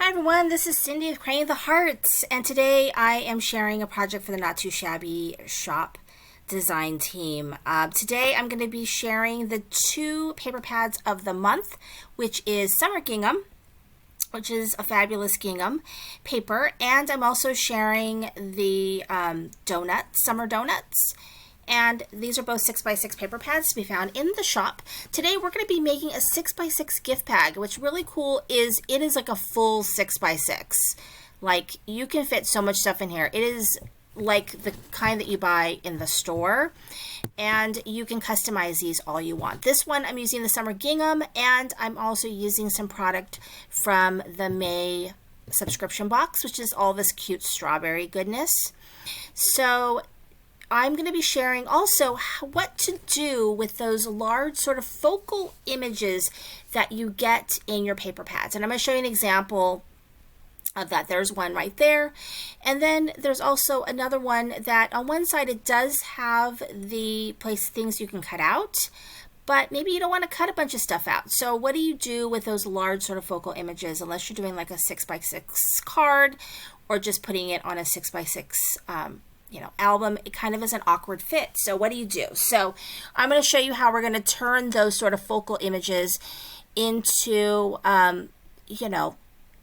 Hi everyone, this is Cindy of Creating the Hearts, and today I am sharing a project for the Not Too Shabby shop design team. Today I'm going to be sharing the two paper pads of the month, which is Summer Gingham, which is a fabulous gingham paper, and I'm also sharing the summer donuts. And these are both 6x6 paper pads to be found in the shop. Today we're going to be making a 6x6 gift bag. What's really cool is it is like a full 6x6. Like, you can fit so much stuff in here. It is like the kind that you buy in the store, and you can customize these all you want. This one I'm using the summer gingham, and I'm also using some product from the May subscription box, which is all this cute strawberry goodness. So I'm going to be sharing also what to do with those large sort of focal images that you get in your paper pads. And I'm going to show you an example of that. There's one right there. And then there's also another one that on one side it does have the things you can cut out, but maybe you don't want to cut a bunch of stuff out. So what do you do with those large sort of focal images, unless you're doing like a 6x6 card or just putting it on a 6x6 album? It kind of is an awkward fit. So what do you do? So I'm going to show you how we're going to turn those sort of focal images into,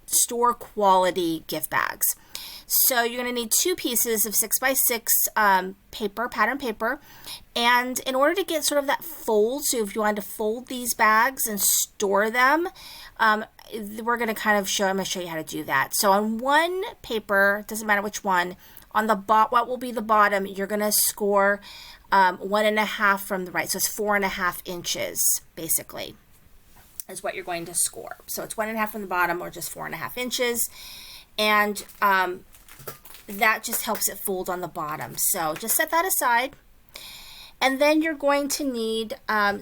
store quality gift bags. So you're going to need two pieces of 6x6 paper, pattern paper. And in order to get sort of that fold, so if you want to fold these bags and store them, we're going to kind of I'm going to show you how to do that. So on one paper, doesn't matter which one, on the what will be the bottom, you're going to score 1.5 from the right. So it's 4.5 inches, basically, is what you're going to score. So it's 1.5 from the bottom, or just 4.5 inches. And that just helps it fold on the bottom. So just set that aside. And then you're going to need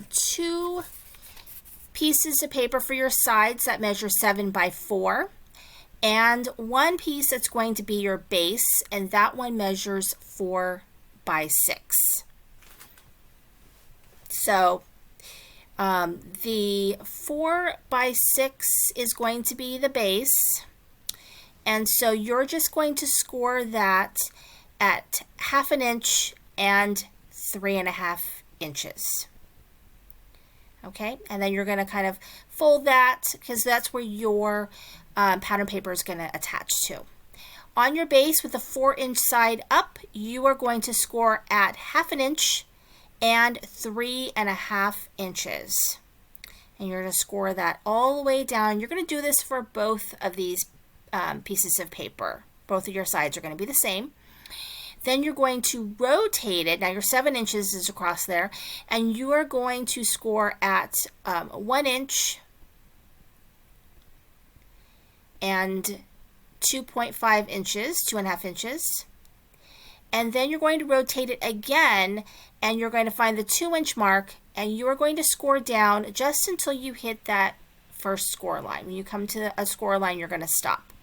two pieces of paper for your sides that measure 7x4. And one piece that's going to be your base, and that one measures 4x6. So the 4x6 is going to be the base, and so you're just going to score that at 1/2 inch and 3.5 inches. Okay, and then you're going to kind of fold that, because that's where your pattern paper is going to attach to. On your base, with the 4-inch side up, you are going to score at 1/2 inch and 3.5 inches. And you're going to score that all the way down. You're going to do this for both of these pieces of paper. Both of your sides are going to be the same. Then you're going to rotate it. Now your 7 inches is across there, and you are going to score at 1 inch and 2.5 inches, 2.5 inches. And then you're going to rotate it again, and you're going to find the 2-inch mark, and you are going to score down just until you hit that first score line. When you come to a score line, you're going to stop.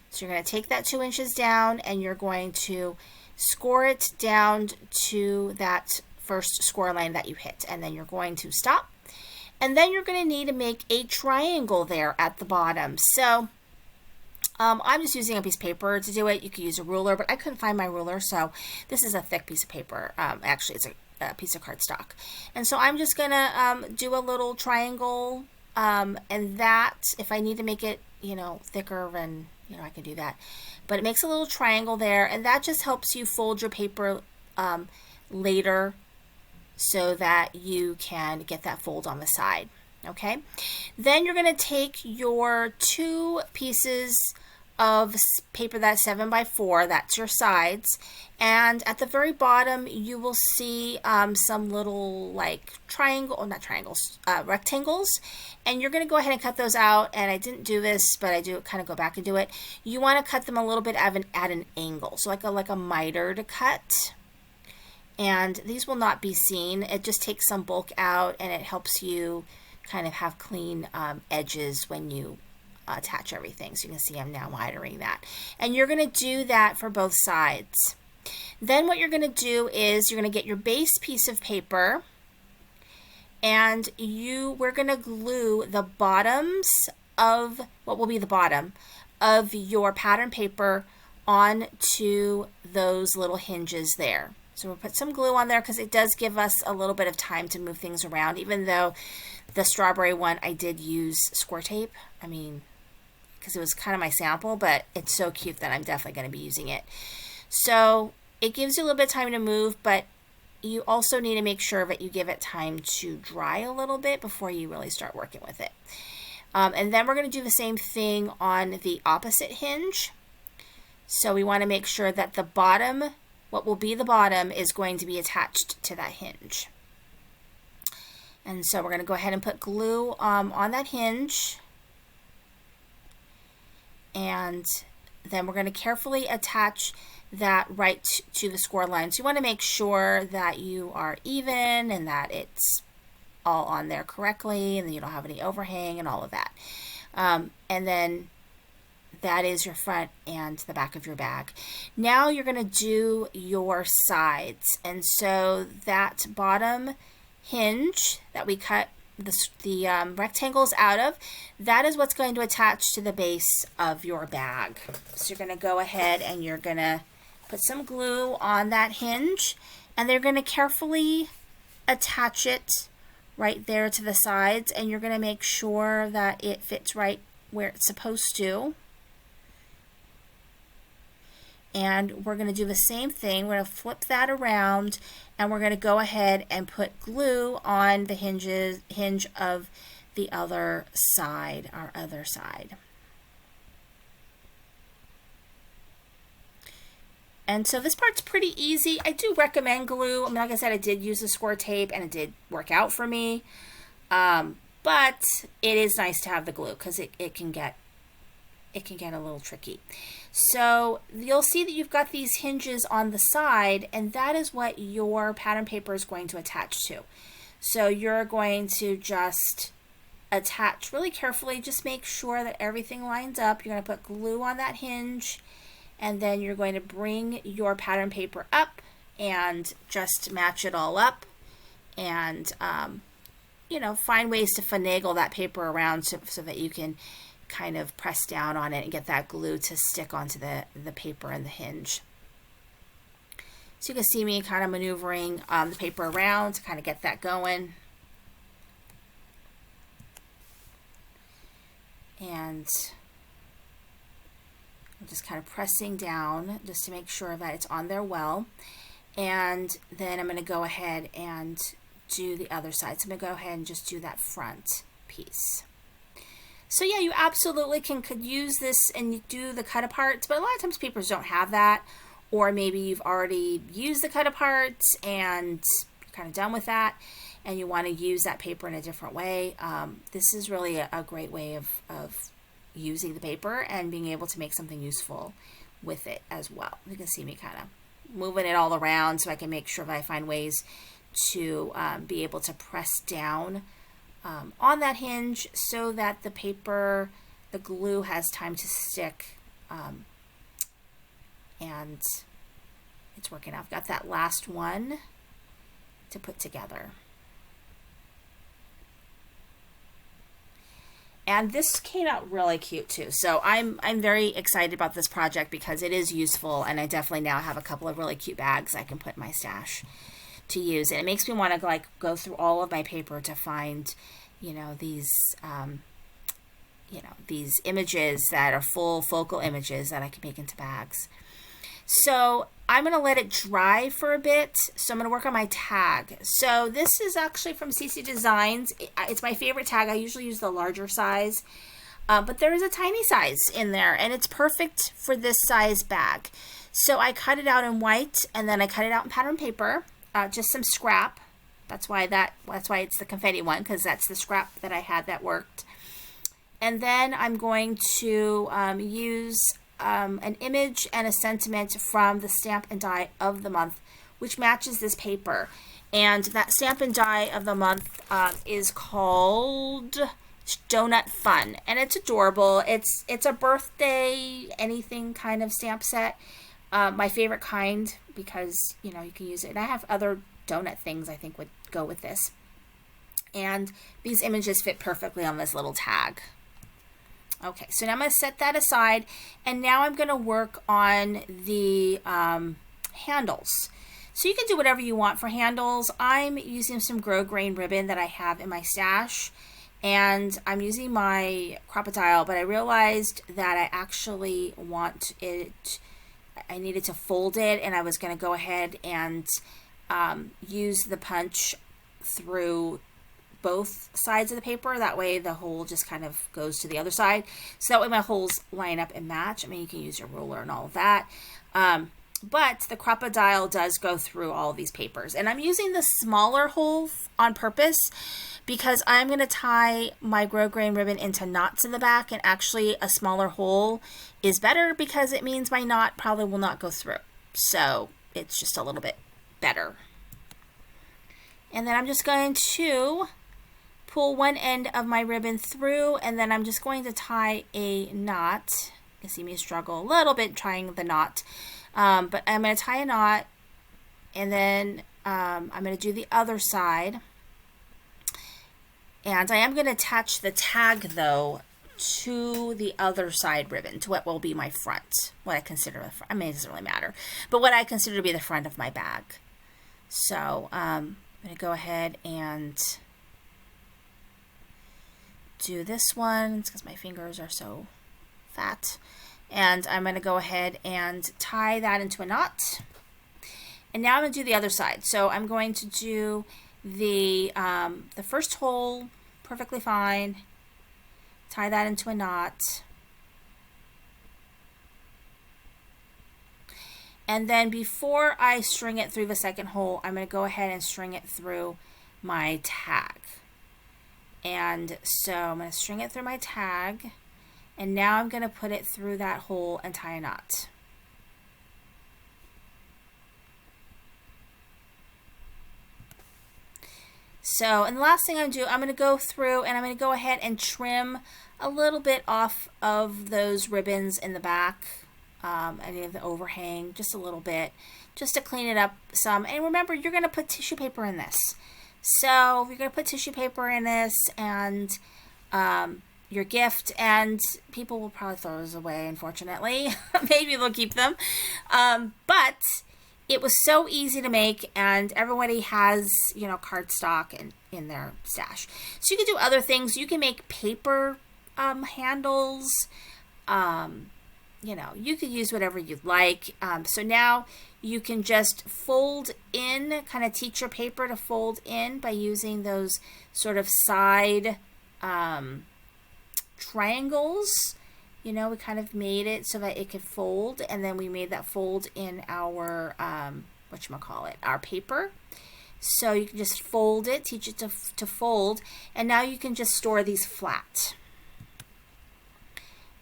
So you're going to take that 2 inches down, and you're going to score it down to that first score line that you hit, and then you're going to stop. And then you're going to need to make a triangle there at the bottom. So I'm just using a piece of paper to do it. You could use a ruler, but I couldn't find my ruler, so this is a thick piece of paper. Actually, it's a piece of cardstock. And so I'm just going to do a little triangle, and that, if I need to make it, thicker, and I can do that. But it makes a little triangle there, and that just helps you fold your paper later so that you can get that fold on the side. Okay? Then you're going to take your two pieces of paper that's 7x4, that's your sides, and at the very bottom you will see some little rectangles, and you're going to go ahead and cut those out. And I didn't do this, but I do kind of go back and do it. You want to cut them a little bit at an angle, so like a miter to cut. And these will not be seen. It just takes some bulk out, and it helps you kind of have clean edges when you attach everything. So you can see I'm now mitering that. And you're going to do that for both sides. Then what you're going to do is you're going to get your base piece of paper, and we're going to glue the bottoms of what will be the bottom of your pattern paper onto those little hinges there. So we'll put some glue on there because it does give us a little bit of time to move things around, even though the strawberry one I did use score tape. I mean, because it was kind of my sample, but it's so cute that I'm definitely going to be using it. So it gives you a little bit of time to move, but you also need to make sure that you give it time to dry a little bit before you really start working with it. And then we're going to do the same thing on the opposite hinge. So we want to make sure that the bottom, what will be the bottom, is going to be attached to that hinge. And so we're going to go ahead and put glue on that hinge. And then we're going to carefully attach that right to the score line. So you want to make sure that you are even and that it's all on there correctly and you don't have any overhang and all of that. And then that is your front and the back of your bag. Now you're going to do your sides. And so that bottom hinge that we cut the rectangles out of, that is what's going to attach to the base of your bag. So you're going to go ahead and you're going to put some glue on that hinge, and they're going to carefully attach it right there to the sides, and you're going to make sure that it fits right where it's supposed to. And we're going to do the same thing. We're going to flip that around, and we're going to go ahead and put glue on the hinge of the other side, our other side. And so this part's pretty easy. I do recommend glue. I mean, like I said, I did use the score tape and it did work out for me. But it is nice to have the glue because it can get a little tricky. So you'll see that you've got these hinges on the side, and that is what your pattern paper is going to attach to. So you're going to just attach really carefully. Just make sure that everything lines up. You're going to put glue on that hinge, and then you're going to bring your pattern paper up and just match it all up, and you know, find ways to finagle that paper around so that you can kind of press down on it and get that glue to stick onto the paper and the hinge. So you can see me kind of maneuvering the paper around to kind of get that going. And I'm just kind of pressing down just to make sure that it's on there well. And then I'm going to go ahead and do the other side. So I'm going to go ahead and just do that front piece. So yeah, you absolutely could use this and do the cut aparts, but a lot of times papers don't have that, or maybe you've already used the cut aparts and you're kind of done with that and you want to use that paper in a different way. This is really a great way of using the paper and being able to make something useful with it as well. You can see me kind of moving it all around so I can make sure that I find ways to be able to press down on that hinge so that the paper, the glue has time to stick, and it's working out. I've got that last one to put together. And this came out really cute too. So I'm very excited about this project because it is useful, and I definitely now have a couple of really cute bags I can put in my stash to use. And it makes me want to like go through all of my paper to find, you know, these images that are full focal images that I can make into bags. So I'm going to let it dry for a bit. So I'm going to work on my tag. So this is actually from CC Designs. It's my favorite tag. I usually use the larger size, but there is a tiny size in there, and it's perfect for this size bag. So I cut it out in white, and then I cut it out in pattern paper, just some scrap. That's why it's the confetti one, because that's the scrap that I had that worked. And then I'm going to use an image and a sentiment from the Stamp and Die of the month, which matches this paper. And that Stamp and Die of the month is called Donut Fun, and it's adorable. It's a birthday anything kind of stamp set. My favorite kind, because you know you can use it. And I have other donut things I think would go with this. And these images fit perfectly on this little tag. Okay, so now I'm going to set that aside, and now I'm going to work on the handles. So you can do whatever you want for handles. I'm using some grosgrain ribbon that I have in my stash, and I'm using my Crocodile, but I realized that I actually want it, I needed to fold it, and I was going to go ahead and use the punch through both sides of the paper. That way the hole just kind of goes to the other side. So that way my holes line up and match. I mean, you can use your ruler and all of that. But the Crocodile does go through all of these papers. And I'm using the smaller hole on purpose because I'm going to tie my grosgrain ribbon into knots in the back. And actually a smaller hole is better because it means my knot probably will not go through. So it's just a little bit better. And then I'm just going to pull one end of my ribbon through, and then I'm just going to tie a knot. You can see me struggle a little bit trying the knot, but I'm going to tie a knot, and then I'm going to do the other side. And I am going to attach the tag though to the other side ribbon, to what will be my front, what I consider the front. I mean, it doesn't really matter, but what I consider to be the front of my bag. So I'm going to go ahead and do this one because my fingers are so fat, and I'm going to go ahead and tie that into a knot. And now I'm going to do the other side. So I'm going to do the first hole perfectly fine, tie that into a knot, and then before I string it through the second hole, I'm going to go ahead and string it through my tag. And so I'm going to string it through my tag, and now I'm going to put it through that hole and tie a knot. So, and the last thing I'm going to do, I'm going to go through and I'm going to go ahead and trim a little bit off of those ribbons in the back, any of the overhang, just a little bit, just to clean it up some. And remember, you're going to put tissue paper in this. So you're going to put tissue paper in this and your gift, and people will probably throw those away, unfortunately. Maybe they'll keep them. But it was so easy to make, and everybody has, you know, cardstock in their stash. So you can do other things. You can make paper handles. You know, you could use whatever you'd like. So now you can just fold in, kind of teach your paper to fold in by using those sort of side triangles. You know, we kind of made it so that it could fold, and then we made that fold in our, whatchamacallit, our paper. So you can just fold it, teach it to fold, and now you can just store these flat.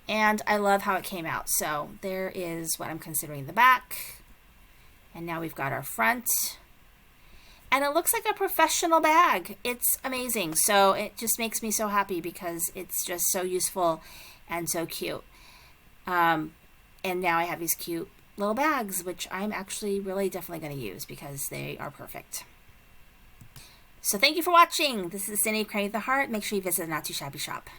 And I love how it came out. So there is what I'm considering the back. And now we've got our front. And it looks like a professional bag. It's amazing. So it just makes me so happy because it's just so useful and so cute. And now I have these cute little bags, which I'm actually really definitely going to use because they are perfect. So thank you for watching. This is Cindy, Creating the Heart. Make sure you visit the Not Too Shabby shop.